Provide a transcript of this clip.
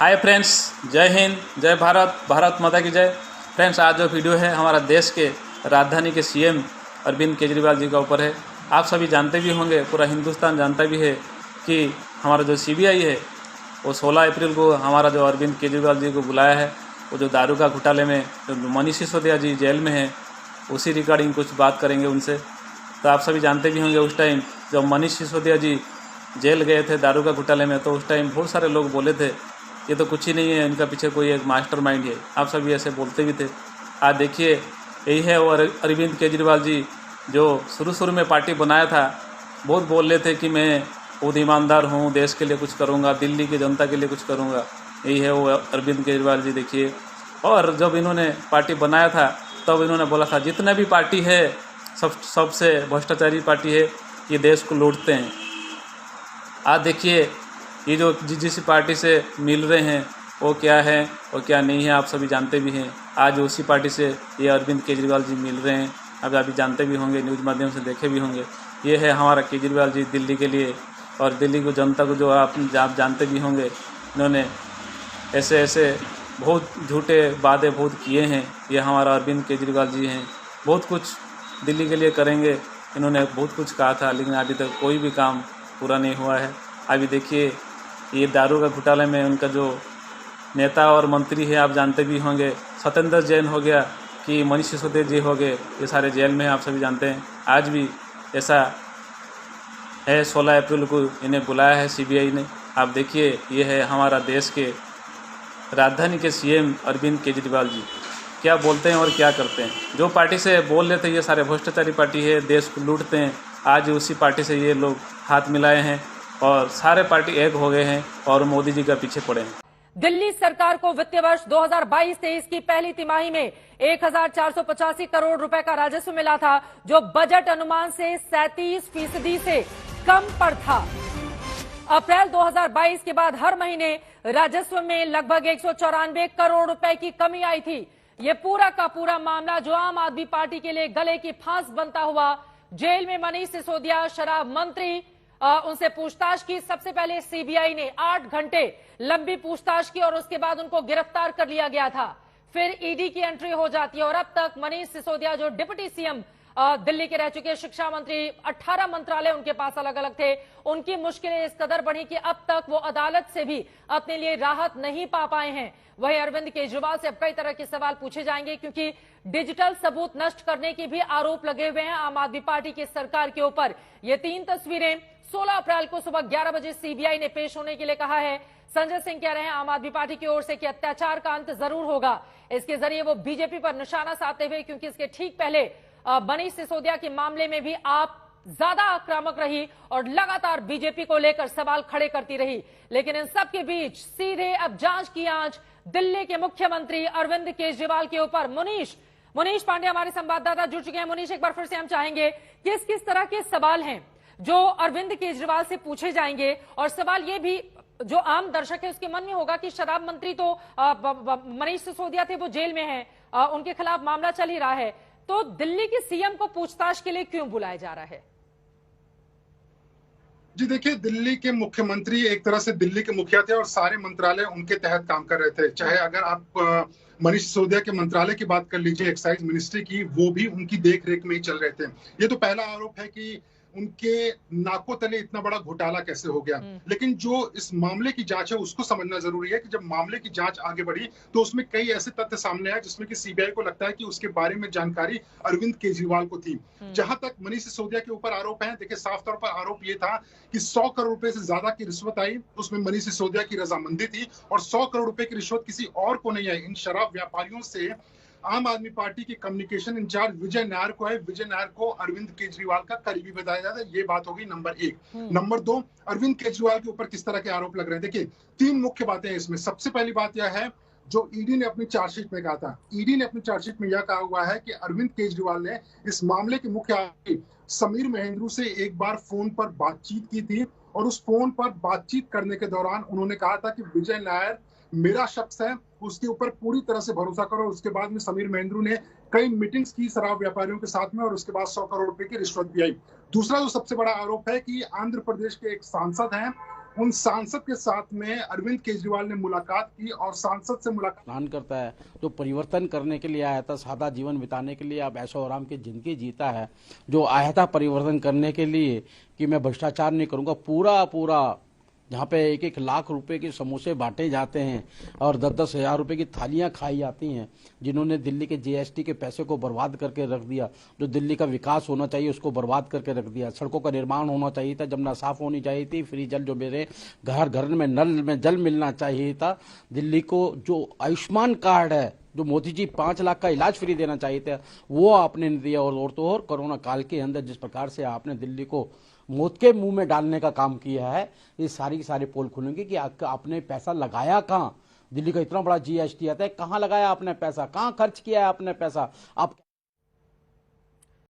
Hi friends, जय हिंद, जय भारत, भारत माता की जय। फ्रेंड्स, आज जो वीडियो है हमारा देश के राजधानी के सीएम अरविंद केजरीवाल जी का ऊपर है। आप सभी जानते भी होंगे, पूरा हिंदुस्तान जानता भी है कि हमारा जो सीबीआई है वो 16 अप्रैल को हमारा जो अरविंद केजरीवाल जी को बुलाया है। वो जो दारू का घोटाले में जो मनीष सिसोदिया जी जेल में है, उसी रिगार्डिंग कुछ बात करेंगे उनसे। तो आप सभी जानते भी होंगे, उस टाइम जब मनीष सिसोदिया जी जेल गए थे दारू का घोटाले में, तो उस टाइम बहुत सारे लोग बोले थे ये तो कुछ ही नहीं है, इनका पीछे कोई एक मास्टरमाइंड है। आप सभी ऐसे बोलते भी थे। आज देखिए, यही है वो अरविंद केजरीवाल जी जो शुरू में पार्टी बनाया था। बहुत बोल रहे थे कि मैं बहुत ईमानदार हूँ, देश के लिए कुछ करूँगा, दिल्ली की जनता के लिए कुछ करूँगा। यही है वो अरविंद केजरीवाल जी, देखिए। और जब इन्होंने पार्टी बनाया था तब इन्होंने बोला था जितने भी पार्टी है सबसे भ्रष्टाचारी पार्टी है, ये देश को लूटते हैं। आज देखिए, ये जो जिस पार्टी से मिल रहे हैं वो क्या है और क्या नहीं है, आप सभी जानते भी हैं। आज उसी पार्टी से ये अरविंद केजरीवाल जी मिल रहे हैं। अब अभी जानते भी होंगे, न्यूज़ माध्यम से देखे भी होंगे। ये है हमारा केजरीवाल जी दिल्ली के लिए, और दिल्ली को जनता को जो आप जानते भी होंगे, इन्होंने ऐसे बहुत झूठे वादे बहुत किए हैं। ये हमारा अरविंद केजरीवाल जी हैं, बहुत कुछ दिल्ली के लिए करेंगे, इन्होंने बहुत कुछ कहा था, लेकिन अभी तक कोई भी काम पूरा नहीं हुआ है। अभी देखिए, ये दारू का घोटाले में उनका जो नेता और मंत्री है, आप जानते भी होंगे, सत्येंद्र जैन हो गया कि मनीष सिसोदिया जी हो गए, ये सारे जेल में हैं, आप सभी जानते हैं। आज भी ऐसा है, 16 अप्रैल को इन्हें बुलाया है सीबीआई ने। आप देखिए, ये है हमारा देश के राजधानी के सीएम अरविंद केजरीवाल जी, क्या बोलते हैं और क्या करते हैं। जो पार्टी से बोल रहे थे ये सारे भ्रष्टाचारी पार्टी है, देश को लूटते हैं, आज उसी पार्टी से ये लोग हाथ मिलाए हैं और सारे पार्टी एक हो गए हैं और मोदी जी का पीछे पड़े हैं। दिल्ली सरकार को वित्तीय वर्ष 2022-23 की पहली तिमाही में 1485 करोड़ रुपए का राजस्व मिला था, जो बजट अनुमान से 37% से कम पर था। अप्रैल 2022 के बाद हर महीने राजस्व में लगभग 194 करोड़ रुपए की कमी आई थी। ये पूरा का पूरा मामला जो आम आदमी पार्टी के लिए गले की फांस बनता हुआ, जेल में मनीष सिसोदिया शराब मंत्री, उनसे पूछताछ की। सबसे पहले सीबीआई ने 8 घंटे लंबी पूछताछ की और उसके बाद उनको गिरफ्तार कर लिया गया था। फिर ईडी की एंट्री हो जाती है और अब तक मनीष सिसोदिया जो डिप्टी सीएम दिल्ली के रह चुके, शिक्षा मंत्री, 18 मंत्रालय उनके पास अलग अलग थे, उनकी मुश्किलें इस कदर बढ़ी कि अब तक वो अदालत से भी अपने लिए राहत नहीं पा पाए हैं। वहीं अरविंद केजरीवाल से अब कई तरह के सवाल पूछे जाएंगे, क्योंकि डिजिटल सबूत नष्ट करने के भी आरोप लगे हुए हैं आम आदमी पार्टी की सरकार के ऊपर। ये 3 तस्वीरें 16 अप्रैल को सुबह 11 बजे सीबीआई ने पेश होने के लिए कहा है। संजय सिंह कह रहे हैं आम आदमी पार्टी की ओर से कि अत्याचार का अंत जरूर होगा। इसके जरिए वो बीजेपी पर निशाना साधते हुए, क्योंकि इसके ठीक पहले मनीष सिसोदिया के मामले में भी आप ज्यादा आक्रामक रही और लगातार बीजेपी को लेकर सवाल खड़े करती रही। लेकिन इन सब के बीच सीधे अब जांच की आंच दिल्ली के मुख्यमंत्री अरविंद केजरीवाल के ऊपर। मुनीष पांडे हमारे संवाददाता जुड़ चुके हैं। मुनीष, एक बार फिर से हम चाहेंगे किस किस तरह के सवाल हैं जो अरविंद केजरीवाल से पूछे जाएंगे, और सवाल ये भी जो आम दर्शक है उसके मन में होगा कि शराब मंत्री तो मनीष सिसोदिया थे, वो जेल में हैं, उनके खिलाफ मामला चल ही रहा है, तो दिल्ली के सीएम को पूछताछ के लिए क्यों बुलाया जा रहा है? जी देखिए, दिल्ली के मुख्यमंत्री एक तरह से दिल्ली के मुखिया थे और सारे मंत्रालय उनके तहत काम कर रहे थे। चाहे अगर आप मनीष सिसोदिया के मंत्रालय की बात कर लीजिए, एक्साइज मिनिस्ट्री की, वो भी उनकी देख रेख में ही चल रहे थे। ये तो पहला आरोप है कि उनके नाकों तले इतना बड़ा घोटाला कैसे हो गया। लेकिन जो इस मामले की जांच है उसको समझना जरूरी है कि जब मामले की जांच आगे बढ़ी तो उसमें कई ऐसे तथ्य सामने आए जिसमें कि सीबीआई को लगता है कि उसके बारे में जानकारी अरविंद केजरीवाल को थी। जहां तक मनीष सिसोदिया के ऊपर आरोप है, देखिए साफ तौर पर आरोप ये था कि 100 करोड़ रुपए से ज्यादा की रिश्वत आई, उसमें मनीष सिसोदिया की रजामंदी थी, और 100 करोड़ रुपए की रिश्वत किसी और को नहीं आई। इन शराब व्यापारियों से आम आदमी पार्टी के कम्युनिकेशन इंचार्ज विजय नायर को है। विजय नायर को अरविंद केजरीवाल का करीबी बताया जाता है। ये बात होगी नंबर 1। नंबर 2, अरविंद केजरीवाल के ऊपर किस तरह के आरोप लग रहे हैं। देखिए 3 मुख्य बातें हैं इसमें। सबसे पहली बात यह है जो ईडी ने अपनी चार्जशीट में कहा था। ईडी ने अपनी चार्जशीट में यह कहा हुआ है कि अरविंद केजरीवाल ने इस मामले के मुख्य आरोपी समीर महेंद्रू से एक बार फोन पर बातचीत की थी, और उस फोन पर बातचीत करने के दौरान उन्होंने कहा था कि विजय नायर मेरा शख्स है, उसके ऊपर पूरी तरह से भरोसा करो। उसके बाद में समीर महेंद्रू ने कई मीटिंग्स की शराब व्यापारियों के साथ में, और उसके बाद 100 करोड़ रुपए की रिश्वत भी आई। दूसरा जो सबसे बड़ा आरोप है कि आंध्र प्रदेश के एक सांसद हैं उन सांसद के साथ में अरविंद केजरीवाल ने मुलाकात की और सांसद से मुलाकात प्लान करता है, जो परिवर्तन करने के लिए आया था, सादा जीवन बिताने के लिए, अब ऐशो आराम की जिंदगी जीता है, जो आया था परिवर्तन करने के लिए कि मैं भ्रष्टाचार नहीं करूंगा, पूरा जहाँ पे 1-1 लाख रुपए के समोसे बांटे जाते हैं और 10-10 हजार रुपए की थालियां खाई जाती हैं, जिन्होंने दिल्ली के जीएसटी के पैसे को बर्बाद करके रख दिया, जो दिल्ली का विकास होना चाहिए उसको बर्बाद करके रख दिया, सड़कों का निर्माण होना चाहिए था, जमुना साफ होनी चाहिए थी, फ्री जल जो मेरे घर घर में नल में जल मिलना चाहिए था, दिल्ली को जो आयुष्मान कार्ड है, जो मोदी जी 5 लाख का इलाज फ्री देना चाहिए था, वो आपने नहीं दिया। और तो और कोरोना काल के अंदर जिस प्रकार से आपने दिल्ली को मौत के मुंह में डालने का काम किया है, ये सारी की सारी पोल खुलेंगे कि आपने पैसा लगाया कहाँ। दिल्ली का इतना बड़ा जीएसटी आता है, कहाँ लगाया आपने पैसा, कहाँ खर्च किया है आपने पैसा। आप